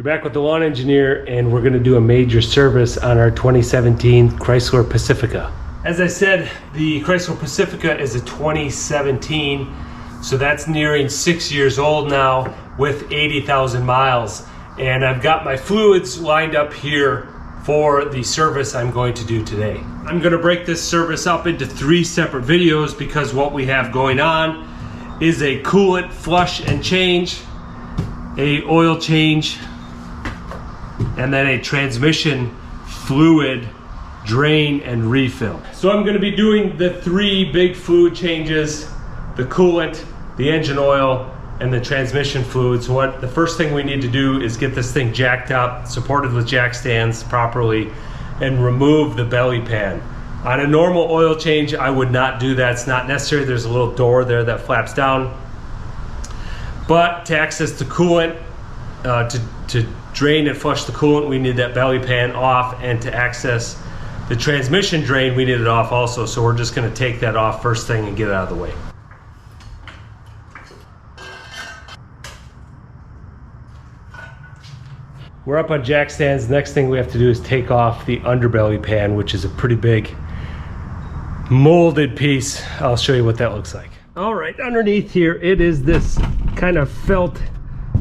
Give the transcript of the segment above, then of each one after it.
You're back with the lawn engineer, and we're going to do a major service on our 2017 Chrysler Pacifica. As I said, the Chrysler Pacifica is a 2017, so that's nearing 6 years old now with 80,000 miles. And I've got my fluids lined up here for the service I'm going to do today. I'm going to break this service up into 3 separate videos because what we have going on is a coolant flush and change, a oil change, and then a transmission fluid drain and refill. So I'm going to be doing the 3 big fluid changes: the coolant, the engine oil, and the transmission fluids. What the first thing we need to do is get this thing jacked up, supported with jack stands properly, and remove the belly pan. On a normal oil change, I would not do that. It's not necessary. There's a little door there that flaps down. But to access the coolant, to drain and flush the coolant, we need that belly pan off, and to access the transmission drain, we need it off also. So we're just going to take that off first thing and get it out of the way. We're up on jack stands. The next thing we have to do is take off the underbelly pan, which is a pretty big molded piece. I'll show you what that looks like. All right, underneath here, it is this kind of felt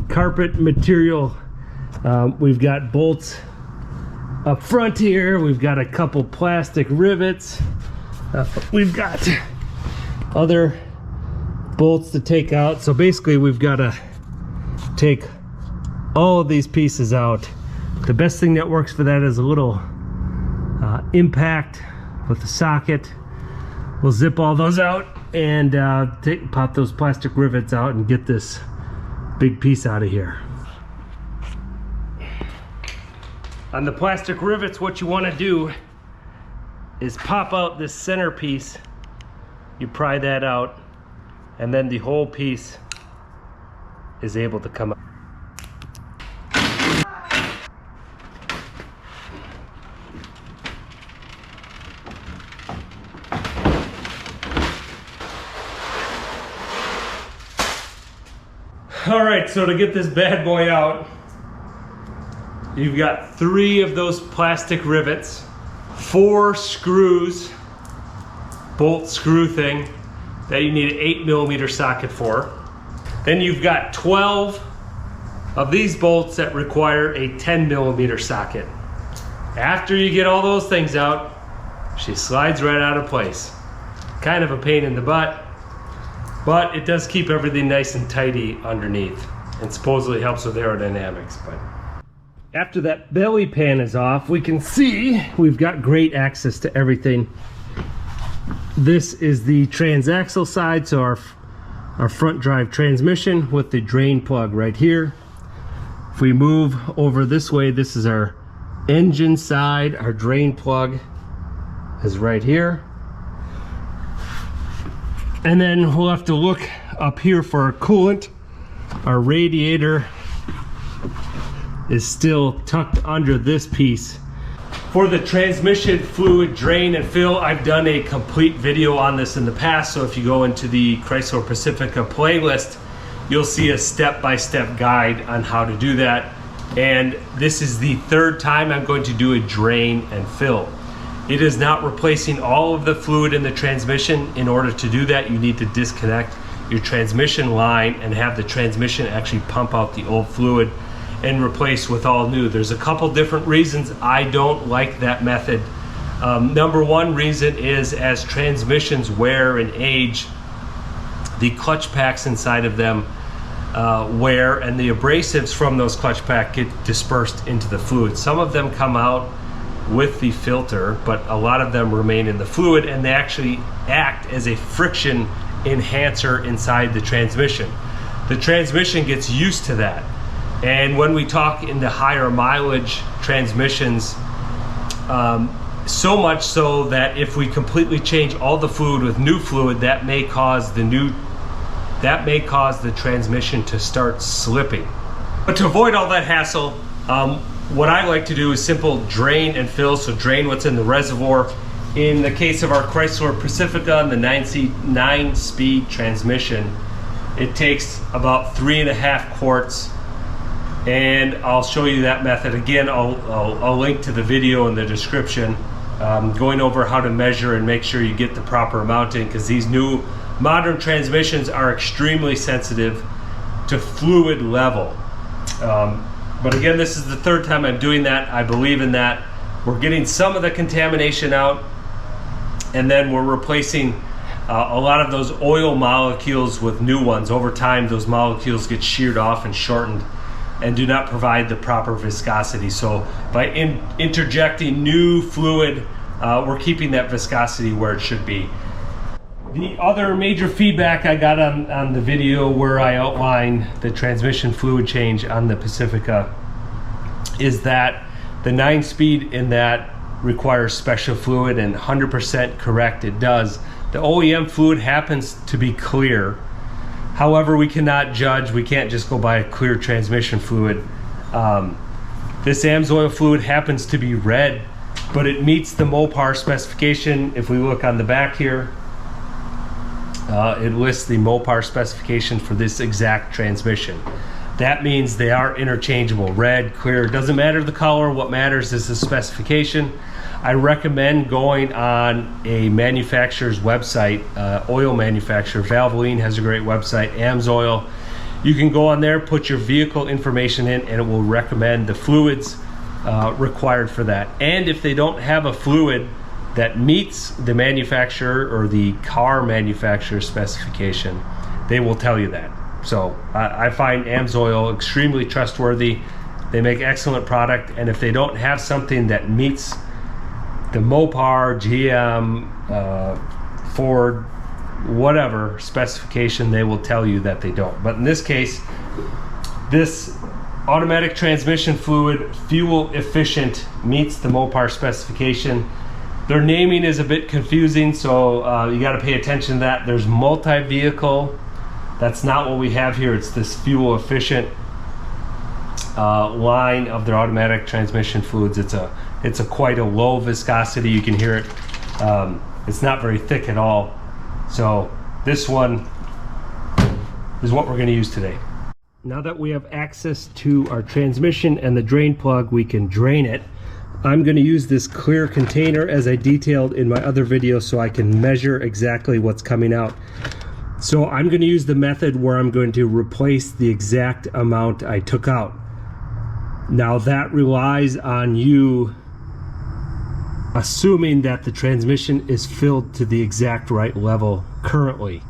carpet material. We've got bolts up front here. We've got a couple plastic rivets. We've got other bolts to take out. So basically we've got to take all of these pieces out. The best thing that works for that is a little impact with the socket. We'll zip all those out and pop those plastic rivets out and get this big piece out of here. On the plastic rivets, what you want to do is pop out this center piece. You pry that out, and then the whole piece is able to come out. All right, so to get this bad boy out, you've got 3 of those plastic rivets, 4 screws, bolt screw thing that you need an 8mm socket for. Then you've got 12 of these bolts that require a 10mm socket. After you get all those things out, she slides right out of place. Kind of a pain in the butt, but it does keep everything nice and tidy underneath, and supposedly helps with aerodynamics. But after that belly pan is off, we can see we've got great access to everything. This is the transaxle side, so our front drive transmission with the drain plug right here. If we move over this way, this is our engine side. Our drain plug is right here. And then we'll have to look up here for our coolant. Our radiator is still tucked under this piece. For the transmission fluid drain and fill, I've done a complete video on this in the past, so if you go into the Chrysler Pacifica playlist, you'll see a step-by-step guide on how to do that. And this is the 3rd time I'm going to do a drain and fill. It is not replacing all of the fluid in the transmission. In order to do that, you need to disconnect your transmission line and have the transmission actually pump out the old fluid and replace with all new. There's a couple different reasons I don't like that method. Number 1 reason is as transmissions wear and age, the clutch packs inside of them wear, and the abrasives from those clutch packs get dispersed into the fluid. Some of them come out with the filter, but a lot of them remain in the fluid, and they actually act as a friction enhancer inside the transmission. The transmission gets used to that, and when we talk into higher mileage transmissions, so much so that if we completely change all the fluid with new fluid, that may cause the transmission to start slipping. But to avoid all that hassle, what I like to do is simple drain and fill. So drain what's in the reservoir. In the case of our Chrysler Pacifica and the 9-speed transmission, it takes about 3.5 quarts and I'll show you that method. Again, I'll link to the video in the description, going over how to measure and make sure you get the proper amount in, because these new modern transmissions are extremely sensitive to fluid level. But again, this is the third time I'm doing that. I believe in that. We're getting some of the contamination out, and then we're replacing a lot of those oil molecules with new ones. Over time, those molecules get sheared off and shortened and do not provide the proper viscosity. So by interjecting new fluid, we're keeping that viscosity where it should be. The other major feedback I got on the video where I outline the transmission fluid change on the Pacifica is that the 9-speed in that requires special fluid, and 100% correct, it does. The OEM fluid happens to be clear. However, we cannot judge. We can't just go by a clear transmission fluid. This AMSOil fluid happens to be red, but it meets the Mopar specification. If we look on the back here, it lists the Mopar specification for this exact transmission. That means they are interchangeable, red, clear, doesn't matter the color. What matters is the specification. I recommend going on a manufacturer's website, oil manufacturer. Valvoline has a great website, AMSOil. You can go on there, put your vehicle information in, and it will recommend the fluids required for that. And if they don't have a fluid that meets the manufacturer or the car manufacturer specification, they will tell you that. So I find AMSOil extremely trustworthy. They make excellent product, and if they don't have something that meets the Mopar, GM, Ford, whatever specification, they will tell you that they don't. But in this case, this automatic transmission fluid, fuel efficient, meets the Mopar specification. Their naming is a bit confusing, so you got to pay attention to that. There's multi-vehicle. That's not what we have here. It's this fuel efficient line of their automatic transmission fluids. It's a quite a low viscosity. You can hear it. It's not very thick at all. So this one is what we're going to use today. Now that we have access to our transmission and the drain plug, we can drain it. I'm going to use this clear container as I detailed in my other video so I can measure exactly what's coming out. So I'm going to use the method where I'm going to replace the exact amount I took out. Now that relies on you assuming that the transmission is filled to the exact right level currently.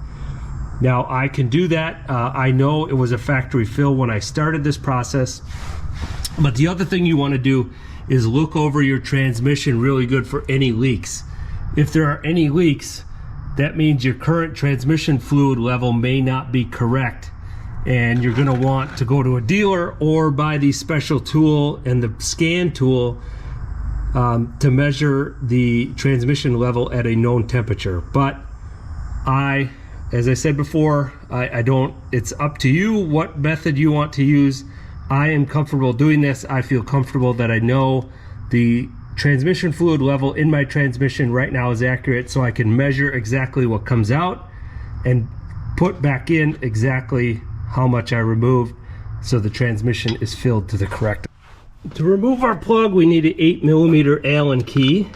Now I can do that. I know it was a factory fill when I started this process, but the other thing you want to do is look over your transmission really good for any leaks. If there are any leaks, that means your current transmission fluid level may not be correct, and you're going to want to go to a dealer or buy the special tool and the scan tool to measure the transmission level at a known temperature. But as I said before, I don't, it's up to you what method you want to use. I am comfortable doing this. I feel comfortable that I know the transmission fluid level in my transmission right now is accurate, so I can measure exactly what comes out and put back in exactly how much I removed so the transmission is filled to the correct. To remove our plug, we need an 8mm Allen key.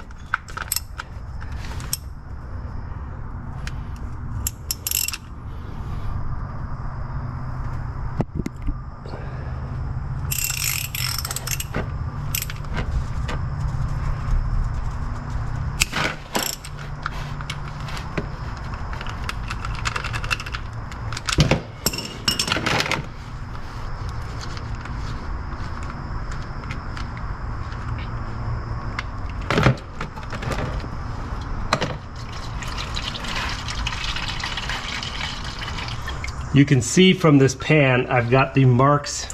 You can see from this pan, I've got the marks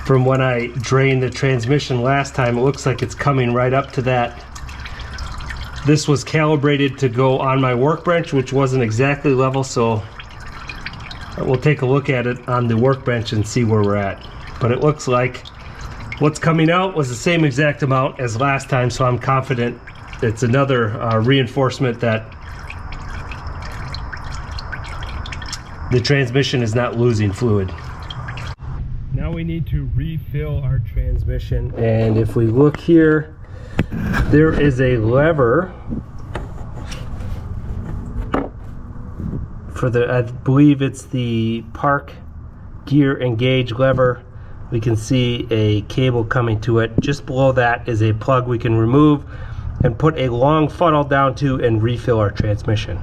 from when I drained the transmission last time. It looks like it's coming right up to that. This was calibrated to go on my workbench, which wasn't exactly level, so we'll take a look at it on the workbench and see where we're at. But it looks like what's coming out was the same exact amount as last time, so I'm confident it's another reinforcement that the transmission is not losing fluid. Now we we need to refill our transmission. And if we look here, there is a lever for the, I believe it's the park gear engage lever. We can see a cable coming to it. Just below that is a plug we can remove and put a long funnel down to and refill our transmission.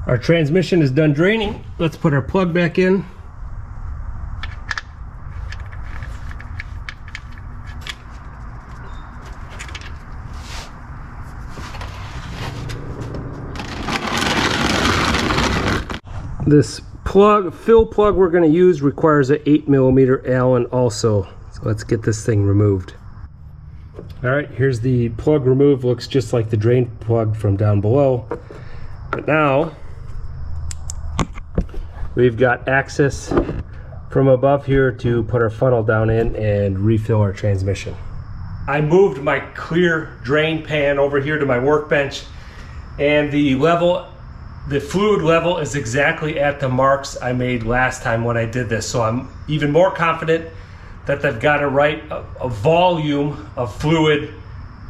Our transmission is done draining. Let's put our plug back in. This fill plug we're going to use requires an 8mm Allen also. So let's get this thing removed. All right, here's the plug removed. Looks just like the drain plug from down below. But now we've got access from above here to put our funnel down in and refill our transmission. I moved my clear drain pan over here to my workbench, and the fluid level is exactly at the marks I made last time when I did this. So I'm even more confident that they've got a volume of fluid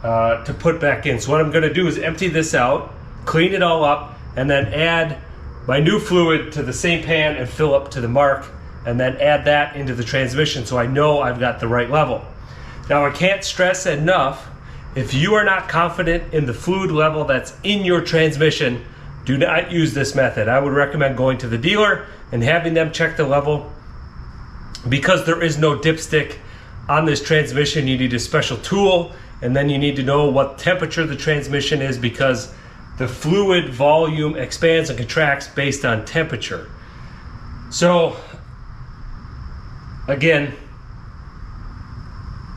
to put back in. So what I'm going to do is empty this out, clean it all up, and then add my new fluid to the same pan and fill up to the mark, and then add that into the transmission so I know I've got the right level. Now I can't stress enough, if you are not confident in the fluid level that's in your transmission, do not use this method. I would recommend going to the dealer and having them check the level. Because there is no dipstick on this transmission, you need a special tool, and then you need to know what temperature the transmission is, because the fluid volume expands and contracts based on temperature. So again,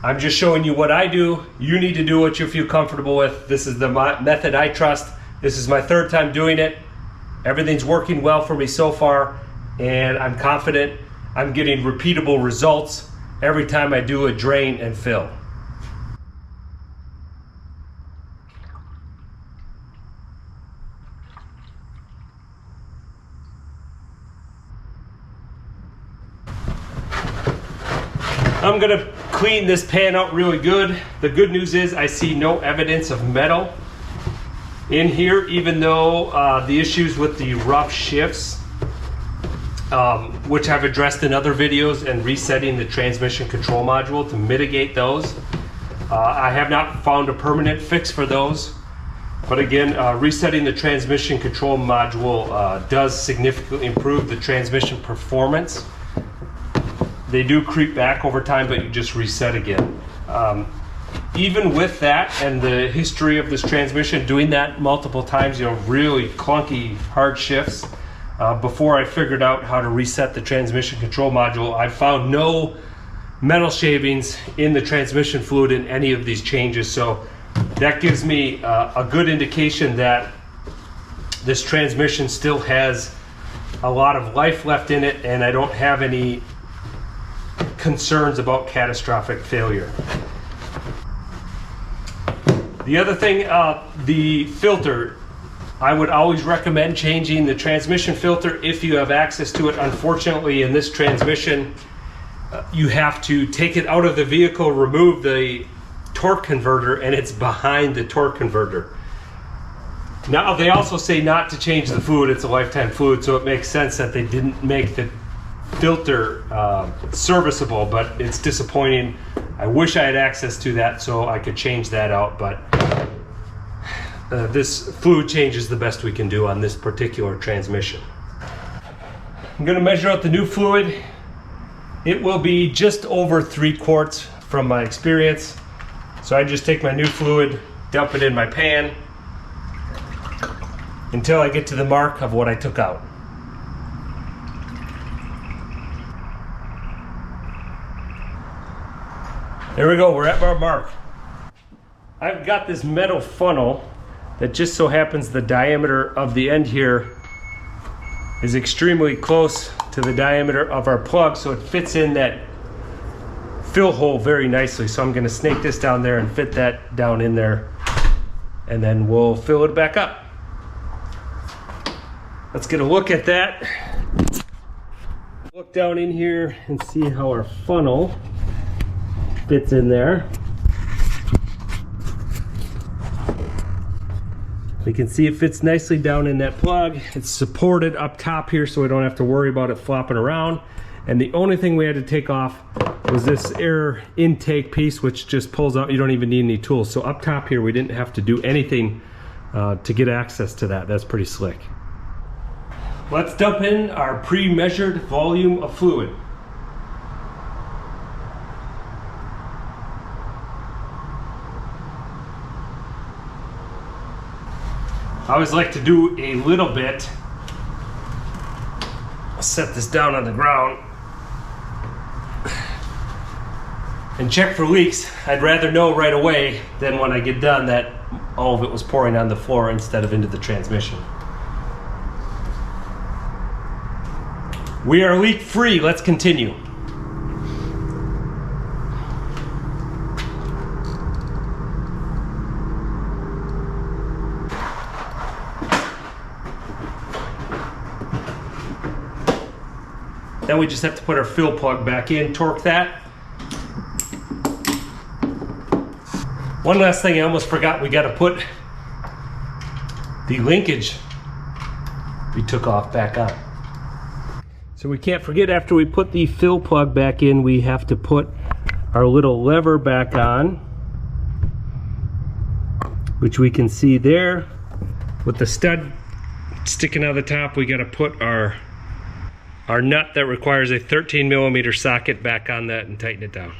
I'm just showing you what I do. You need to do what you feel comfortable with. This is the method I trust. This is my third time doing it. Everything's working well for me so far, and I'm confident I'm getting repeatable results every time I do a drain and fill. I'm gonna clean this pan out really good. The good news is I see no evidence of metal in here, even though the issues with the rough shifts, which I've addressed in other videos, and resetting the transmission control module to mitigate those. I have not found a permanent fix for those. But again, resetting the transmission control module does significantly improve the transmission performance. They do creep back over time, but you just reset again. Even with that and the history of this transmission, doing that multiple times, really clunky, hard shifts, before I figured out how to reset the transmission control module, I found no metal shavings in the transmission fluid in any of these changes. So that gives me a good indication that this transmission still has a lot of life left in it, and I don't have any concerns about catastrophic failure. The other thing, the filter. I would always recommend changing the transmission filter if you have access to it. Unfortunately, in this transmission, you have to take it out of the vehicle, remove the torque converter, and it's behind the torque converter. Now, they also say not to change the fluid. It's a lifetime fluid, so it makes sense that they didn't make the filter serviceable, but it's disappointing. I wish I had access to that so I could change that out, but this fluid change is the best we can do on this particular transmission. I'm going to measure out the new fluid. It will be just over 3 quarts from my experience. So I just take my new fluid, dump it in my pan until I get to the mark of what I took out. There we go, we're at our mark. I've got this metal funnel that just so happens the diameter of the end here is extremely close to the diameter of our plug, so it fits in that fill hole very nicely. So I'm going to snake this down there and fit that down in there, and then we'll fill it back up. Let's get a look at that. Look down in here and see how our funnel fits in there. You can see it fits nicely down in that plug. It's supported up top here, so we don't have to worry about it flopping around. And the only thing we had to take off was this air intake piece, which just pulls out. You don't even need any tools. So up top here, we didn't have to do anything to get access to that. That's pretty slick. Let's dump in our pre-measured volume of fluid. I always like to do a little bit. I'll set this down on the ground and check for leaks. I'd rather know right away than when I get done that all of it was pouring on the floor instead of into the transmission. We are leak free. Let's continue. Then we just have to put our fill plug back in, torque that. One last thing I almost forgot, we got to put the linkage we took off back on. So we can't forget, after we put the fill plug back in, we have to put our little lever back on, which we can see there. With the stud sticking out of the top, we got to put our nut that requires a 13mm socket back on that and tighten it down.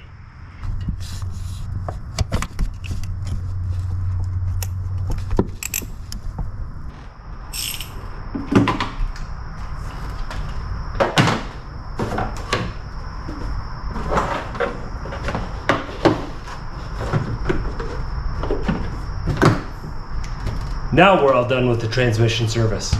Now we're all done with the transmission service.